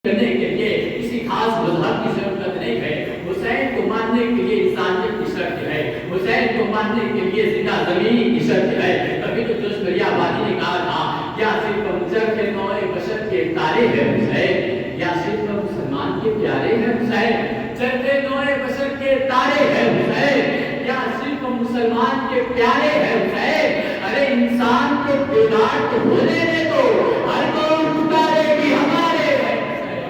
کرنے کے لیے کسی خاص مذہب کی ضرورت نہیں ہے. حسین کو ماننے کے لیے انسانیت کی شرط ہے. حسین کو ماننے کے لیے زندہ زمینی کی شرط ہے. کبھی تو جوشبری آبادی نے کہا تھا کیا صرف چرخ نوع بشر کے تارے ہے حسین, یا صرف مسلمان کے پیارے ہیں حسین. چرخ نوع بشر کے تارے ہے حسین, یا صرف مسلمان کے پیارے ہیں حسین. ارے انسان کو بیدار تو ہونے دے دو, ہر قوم پکارے گی ہمارے ہیں حسین,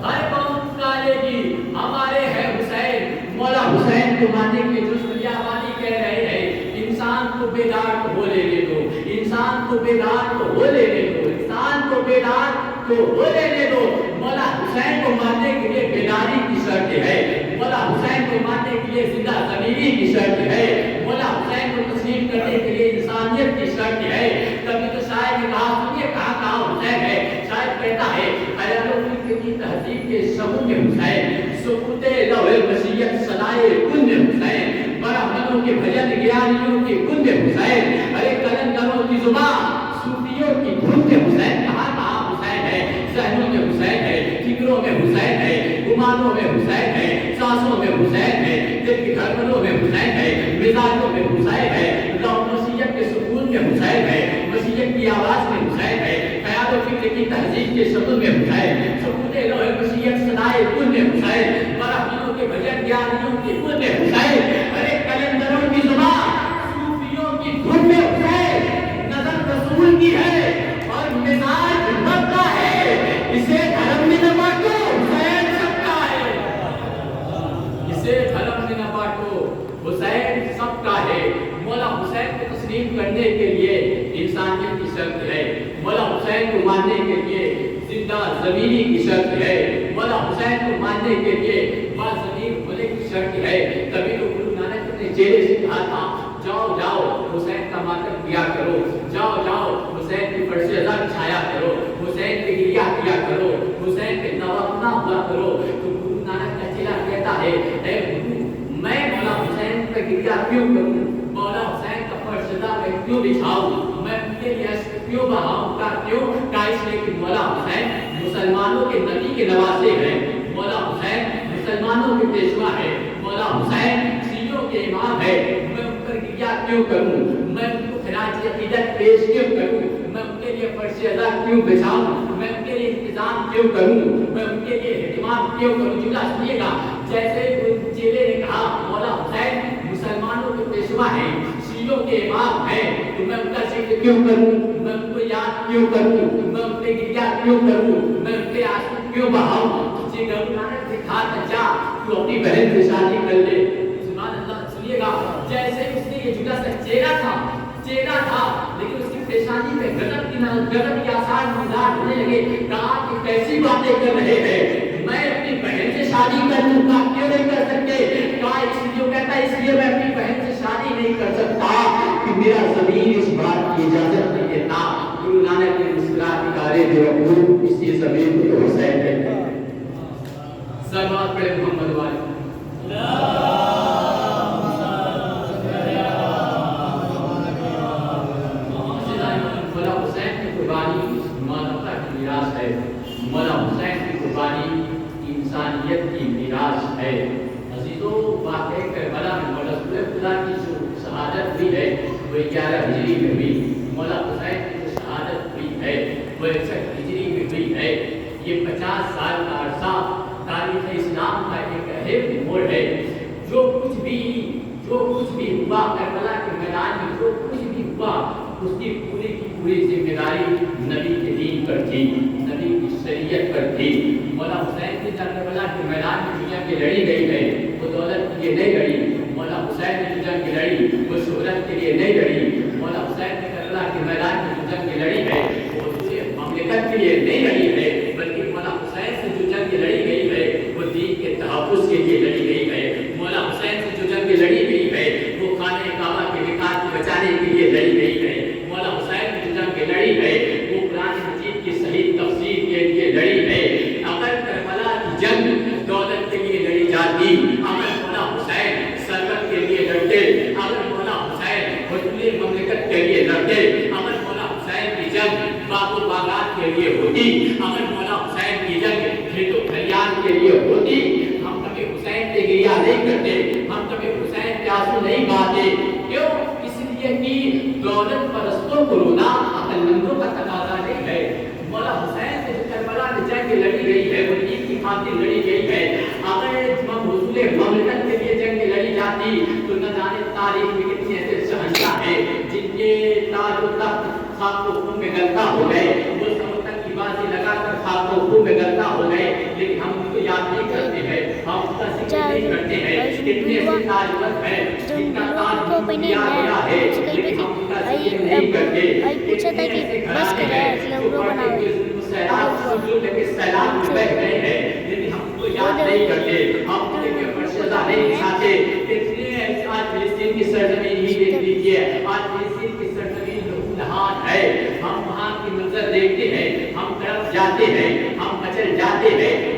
ہر قوم پکارے گی ہمارے ہیں حسین. مولا حسین کو ماننے کے جوشبری آبادی کہہ رہے ہیں انسان کو بیدار تو ہو لینے دو, انسان کو بیدار تو ہو لینے دو, انسان کو بیدار تو ہو لینے دو. مولا حسین کو ماننے کے لیے بیداری کی شرط ہے. مولا حسین کو ماننے کے لیے زندہ ضمیری کی شرط ہے. مولا حسین کو تسلیم کرنے کے لیے انسانیت کی شرط ہے. کبھی تو شاعر نے کہا سنیے کہاں حسین ہے. شاعر کہتا ہے خیال و فکر کی تہذیب کے شگون میں حسین, سکوت لوح بشریت صدائے کن میں حسین, برہمنوں کے بھجن گیانیوں کے کن میں حسین. ارے قلندروں کی زبان صوفیوں کی دھن میں حسین. کہاں حسین ہے, ذہنوں میں حسین ہے, فکروں میں حسین ہے, گمانوں میں حسین ہے, سانسوں میں حسین ہے, دل کی دھڑکنوں میں حسین ہے, مزاجوں میں حسین ہے, مسیحیت کے سکون میں حسین ہے, مسیحیت کی آواز میں حسین ہے, خیال و فکر کی تہذیب کے شکل میں حسین, سکوت لوح مسیحیت صدائے کن میں حسین, برہمنوں کے بھجن گیانیوں کے کن میں حسین. ارے قلندروں کی زبان صوفیوں کی دھن میں حسین. نظر رسول کی ہے اور مزاج رب کا ہے, اسے دھرم میں نہ بانٹو حسین سب کا ہے, اسے دھرم میں نہ بانٹو حسین سب کا ہے. مولا حسین کو تسلیم کرنے کے لیے انسانیت کی شرط ہے. مولا حسین کو ماننے کے لیے زندہ ضمیری کی شرط ہے. مولا حسین کو ماننے کے لیے باضمیر ہونے کی شرط ہے. تبھی تو گرو نانک نے چیلے سے کہا تھا جاؤ جاؤ حسین کا ماتم کیا کرو, جاؤ جاؤ حسین کی فرش ادا چھایا کرو, حسین کے گریہ کیا کرو, حسین کے نوابنا ہوا کرو. تو گرو نانک کا چیلا کہتا ہے اے گرو میں مولا حسین کا گریہ کیوں کروں, مولا حسین کا فرش ادا میں کیوں بچھاؤں, میں ان کے لیے کیوں بہاؤں کا کیوں کا, اس لیے کہ مولا حسین مسلمانوں کے نبی کے نواسے ہیں, مولا حسین مسلمانوں کے پیشوا ہے, مولا حسین شیعوں کے امام ہے. میں ان پر گریہ کیوں کروں, میں ان کو خراج عقیدت پیش کیوں کروں, میں ان کے لیے فرش ادا کیوں بچھاؤں, میں ان کے لیے انتظام کیوں کروں, میں ان کے لیے اہتمام کیوں کروں. جملہ سنیے گا, جیسے چیلے نے کہا مولا حسین مسلمانوں کے پیشوا ہیں, شیعوں کے امام ہیں, تو میں ان کا ذکر کیوں کروں, میں ان کو یاد کیوں کروں, میں ان پہ گریہ کیوں کروں, میں ان پہ آنسو کیوں بہاؤں. جی گرو نانک نے کہا تھا جا تو اپنی بہن سے شادی کر لے. سبحان اللہ. سنیے گا, جیسے اس نے یہ جملہ سا چہرہ تھا لیکن اس کی پیشانی پہ غضب کے آثار نمودار ہونے لگے. کہا کہ کیسی باتیں کر رہے ہیں, میں اپنی بہن سے شادی کروں گا, کیوں نہیں کر سکتے. کہا اس لیے کہتا ہے اس لیے میں اپنی بہن سے شادی نہیں کر سکتا کہ میرا زمین اس بات کی اجازت نہیں دیتا. گرو نانک نے مسکرا کے کہا اسی زمین کو حسین کہتے ہیں. سلوات پڑھے محمد والے. مولا حسین کی قربانی مانوتا کی میراث ہے. مولا حسین کی قربانی انسانیت کی میراث ہے. عزیزوں, واقعہ کربلا میں رسول خدا کی جو شہادت ہوئی ہے وہ 11 ہجری میں ہوئی. مولا حسین کی جو شہادت ہوئی ہے وہ 61 ہجری میں ہوئی ہے. یہ 50 سال کا عرصہ تاریخ اسلام کا ایک اہم موڑ ہے. جو کچھ بھی ہوا کربلا کے میدان میں, جو کچھ بھی ہوا اس کی پوری ذمہ داری نبی کے دین پر تھی, نبی کی شریعت پر تھی. مولا حسین کی کربلا کے میدان میں دنیا کی لڑی گئی ہے وہ دولت کے لیے نہیں لڑی. مولا حسین نے جو جنگ لڑی وہ شہرت کے لیے نہیں لڑی. مولا حسین نے کربلا کے میدان میں جو جنگ لڑی ہے وہ مملکت کے لیے نہیں لڑی ہے, بلکہ مولا حسین سے جو جنگ لڑی گئی ہے وہ دین کے تحفظ کے لیے لڑی گئی ہے. مولا حسین سے جو جنگ لڑی گئی ہے وہ خانہ کعبہ کے وقار کو بچانے کے لیے لڑی گئی ہے. مولا حسین سے جو جنگ لڑی ہے وہ قرآن مجید کی صحیح تفسیر کے لیے لڑی ہے. اگر کربلا کی جنگ دولت کے لیے لڑی جاتی, اگر مولا حسین سرکت کے لیے لڑتے, اگر مولا حسین حضور مملکت کے لیے لڑتے, اگر مولا حسین کی جنگ باغ و باغات کے لیے ہوتی, اگر مولا حسین کی جنگ یہ تو کلیان کے لیے ہوتی، ہم کبھی حسین پہ گریا نہیں کرتے، ہم کبھی حسین پہ آنسو نہیں بہاتے. کیوں؟ اس لیے کہ دولت پرستوں کو رونا عقل مندوں کا تقاضا نہیں ہے. مولا حسین سے جو کربلا میں جنگ لڑی گئی ہے وہ دین کی خاطر لڑی گئی ہے. اگر حصول مملکت کے لیے جنگ لڑی جاتی تو نہ جانے تاریخ میں کتنے ایسے شہنشاہ ہیں جن کے تاج و تخت خاک و خون میں گلتا ہو گئے، وہ سمندر کی بازی لگا کر خاک و خون میں گلتا ہو گئے، لیکن ہم ان کو یاد نہیں کرتے ہیں، ہم اس کا ذکر نہیں کرتے ہیں. کتنے ایسے تاجور ہیں جن کا تاج دیا گیا ہے لیکن ہم ان کا ذکر نہیں کرتے. کتنے ایسے گھرانے ہیں جو پڑھتے ہوئے سیلاب لے کے سیلاب میں بہ گئے ہیں لیکن ہم کو یاد نہیں کرتے، ہم ان کے فرشتہ نہیں دکھاتے. کتنے ایسے آج فلسطین کی سرزمین ہی دیکھ لیجیے، آج فلسطین کی سرزمین لہوسان ہے. ہم وہاں کی منظر دیکھتے ہیں، ہم تڑپ جاتے ہیں، ہم مچل جاتے ہیں.